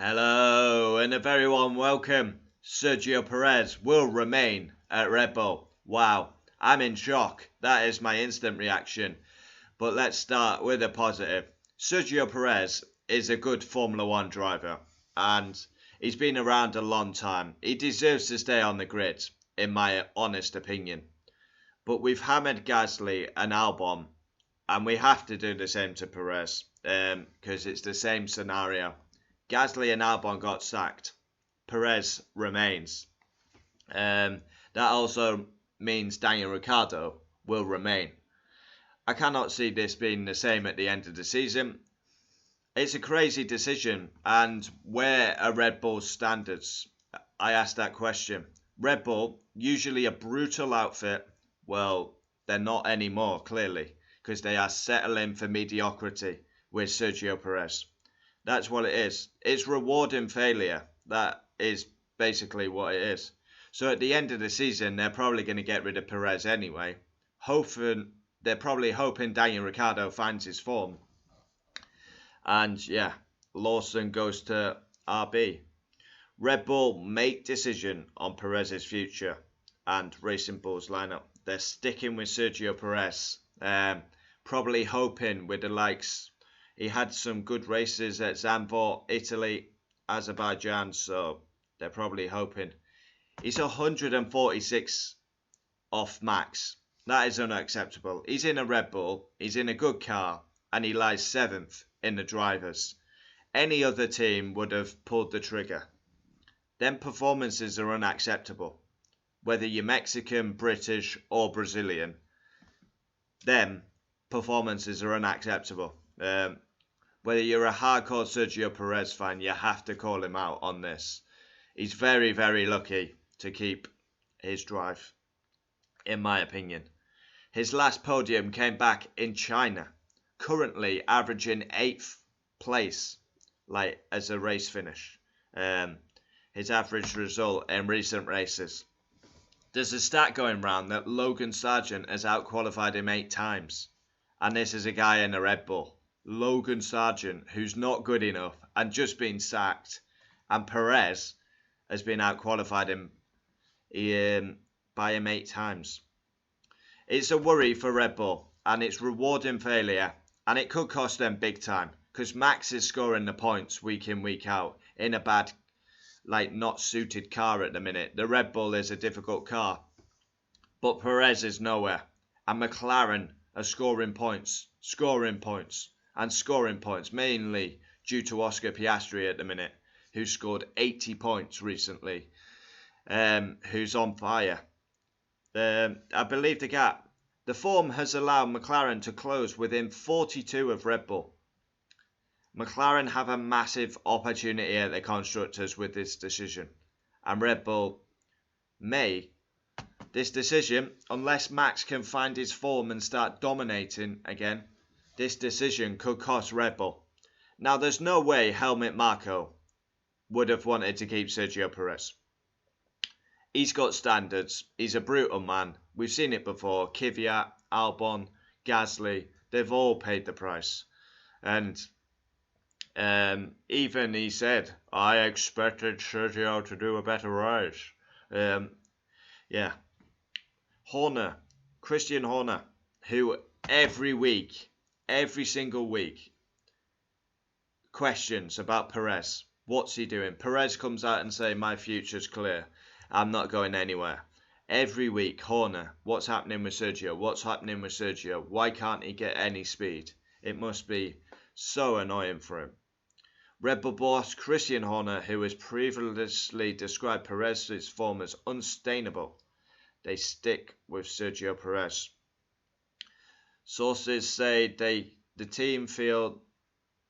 Hello and a very warm welcome. Sergio Perez will remain at Red Bull. Wow, I'm in shock. That is my instant reaction. But let's start with a positive. Sergio Perez is a good Formula One driver and he's been around a long time. He deserves to stay on the grid, in my honest opinion. But we've hammered Gasly and Albon and we have to do the same to Perez because it's the same scenario. Gasly and Albon got sacked. Perez remains. That also means Daniel Ricciardo will remain. I cannot see this being the same at the end of the season. It's a crazy decision, and where are Red Bull's standards? I asked that question. Red Bull, usually a brutal outfit, well, they're not anymore, clearly, because they are settling for mediocrity with Sergio Perez. That's what it is. It's rewarding failure. That is basically what it is. So at the end of the season, they're probably going to get rid of Perez anyway. They're probably hoping Daniel Ricciardo finds his form. And yeah, Lawson goes to RB. Red Bull make decision on Perez's future and Racing Bull's lineup. They're sticking with Sergio Perez. Probably hoping with the likes. He had some good races at Zandvoort, Italy, Azerbaijan, so they're probably hoping. He's 146 off max. That is unacceptable. He's in a Red Bull, he's in a good car, and he lies 7th in the drivers. Any other team would have pulled the trigger. Them performances are unacceptable. Whether you're Mexican, British, or Brazilian, them performances are unacceptable. Whether you're a hardcore Sergio Perez fan, you have to call him out on this. He's very, very lucky to keep his drive, in my opinion. His last podium came back in China, currently averaging 8th place, as a race finish. His average result in recent races. There's a stat going round that Logan Sargent has outqualified him 8 times. And this is a guy in a Red Bull. Logan Sargent, who's not good enough and just been sacked. And Perez has been outqualified by him 8 times. It's a worry for Red Bull and it's rewarding failure. And it could cost them big time. Because Max is scoring the points week in, week out in a bad, not suited car at the minute. The Red Bull is a difficult car. But Perez is nowhere. And Mclaren are scoring points, mainly due to Oscar Piastri at the minute, who scored 80 points recently, who's on fire. I believe the form has allowed Mclaren to close within 42 of Red Bull. McLaren have a massive opportunity at the Constructors with this decision, and Red Bull may. This decision, unless Max can find his form and start dominating again, this decision could cost Red Bull. Now, there's no way Helmut Marko would have wanted to keep Sergio Perez. He's got standards. He's a brutal man. We've seen it before. Kvyat, Albon, Gasly, they've all paid the price. And even he said, I expected Sergio to do a better race. Yeah. Christian Horner, who every single week, questions about Perez. What's he doing? Perez comes out and says, my future's clear. I'm not going anywhere. Every week, Horner, what's happening with Sergio? What's happening with Sergio? Why can't he get any speed? It must be so annoying for him. Red Bull boss Christian Horner, who has previously described Perez's form as unsustainable, they stick with Sergio Perez. Sources say the team feel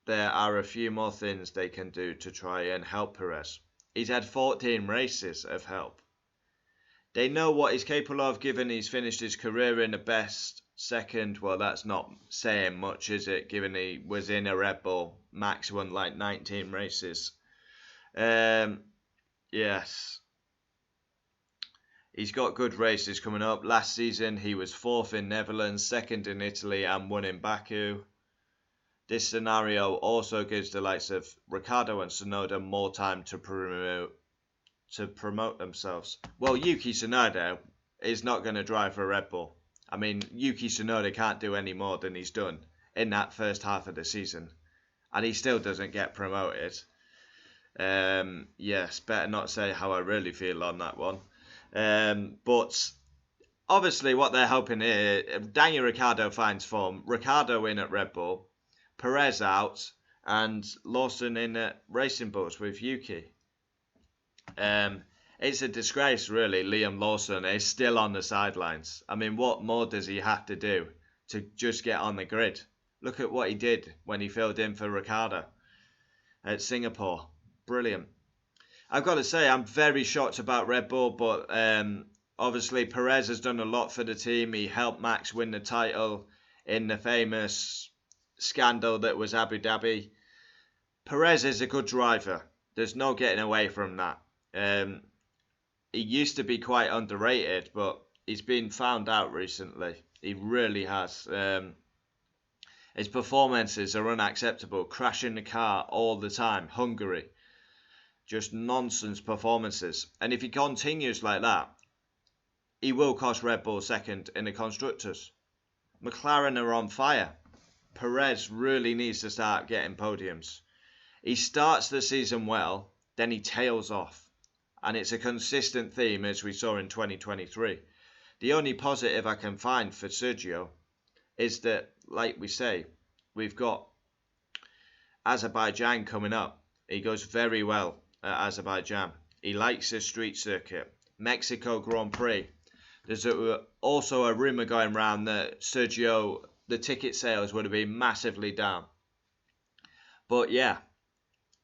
there are a few more things they can do to try and help Perez. He's had 14 races of help. They know what he's capable of given he's finished his career in the best second. Well, that's not saying much, is it? Given he was in a Red Bull. Max won 19 races. Yes. He's got good races coming up. Last season, he was 4th in Netherlands, 2nd in Italy, and 1 in Baku. This scenario also gives the likes of Ricciardo and Tsunoda more time to promote themselves. Well, Yuki Tsunoda is not going to drive for Red Bull. I mean, Yuki Tsunoda can't do any more than he's done in that first half of the season, and he still doesn't get promoted. Yes, better not say how I really feel on that one. But obviously what they're hoping here, Daniel Ricciardo finds form, Ricciardo in at Red Bull, Perez out, and Lawson in at Racing Bulls with Yuki. It's a disgrace, really. Liam Lawson is still on the sidelines. I mean, what more does he have to do to just get on the grid? Look at what he did when he filled in for Ricciardo at Singapore. Brilliant. I've got to say, I'm very shocked about Red Bull, but obviously Perez has done a lot for the team. He helped Max win the title in the famous scandal that was Abu Dhabi. Perez is a good driver. There's no getting away from that. He used to be quite underrated, but he's been found out recently. He really has. His performances are unacceptable. Crashing the car all the time. Hungary. Just nonsense performances. And if he continues like that, he will cost Red Bull second in the Constructors. McLaren are on fire. Perez really needs to start getting podiums. He starts the season well, then he tails off. And it's a consistent theme as we saw in 2023. The only positive I can find for Sergio is that, like we say, we've got Azerbaijan coming up. He goes very well at Azerbaijan. He likes his street circuit. Mexico Grand Prix. There's also a rumour going around that Sergio, the ticket sales would have been massively down. But yeah,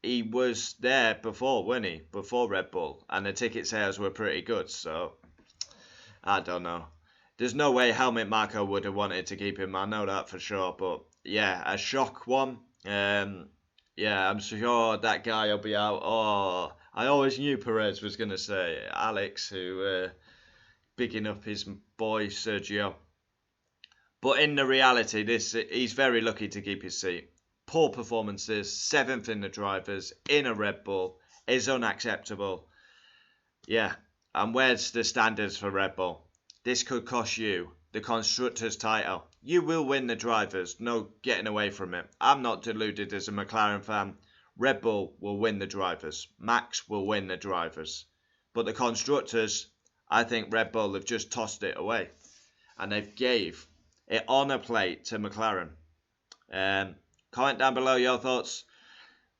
he was there before, wasn't he? Before Red Bull. And the ticket sales were pretty good. So, I don't know. There's no way Helmut Marko would have wanted to keep him. I know that for sure. But yeah, a shock one. Yeah, I'm sure that guy will be out. Oh, I always knew Perez was going to say Alex, who bigging up his boy Sergio. But in the reality, he's very lucky to keep his seat. Poor performances, 7th in the drivers, in a Red Bull, is unacceptable. Yeah, and where's the standards for Red Bull? This could cost you the Constructors' title. You will win the drivers, no getting away from it. I'm not deluded as a McLaren fan. Red Bull will win the drivers. Max will win the drivers. But the Constructors, I think Red Bull have just tossed it away. And they've gave it on a plate to McLaren. Comment down below your thoughts.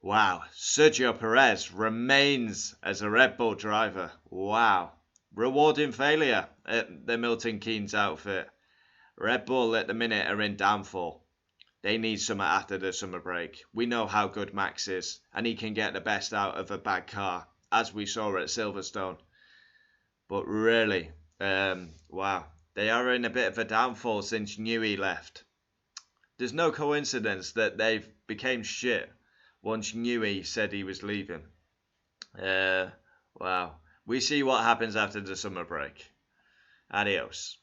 Wow, Sergio Perez remains as a Red Bull driver. Wow. Rewarding failure at the Milton Keynes outfit. Red Bull at the minute are in downfall. They need something after the summer break. We know how good Max is, and he can get the best out of a bad car, as we saw at Silverstone. But really, wow, they are in a bit of a downfall since Newey left. There's no coincidence that they've became shit once Newey said he was leaving. Wow. We see what happens after the summer break. Adios.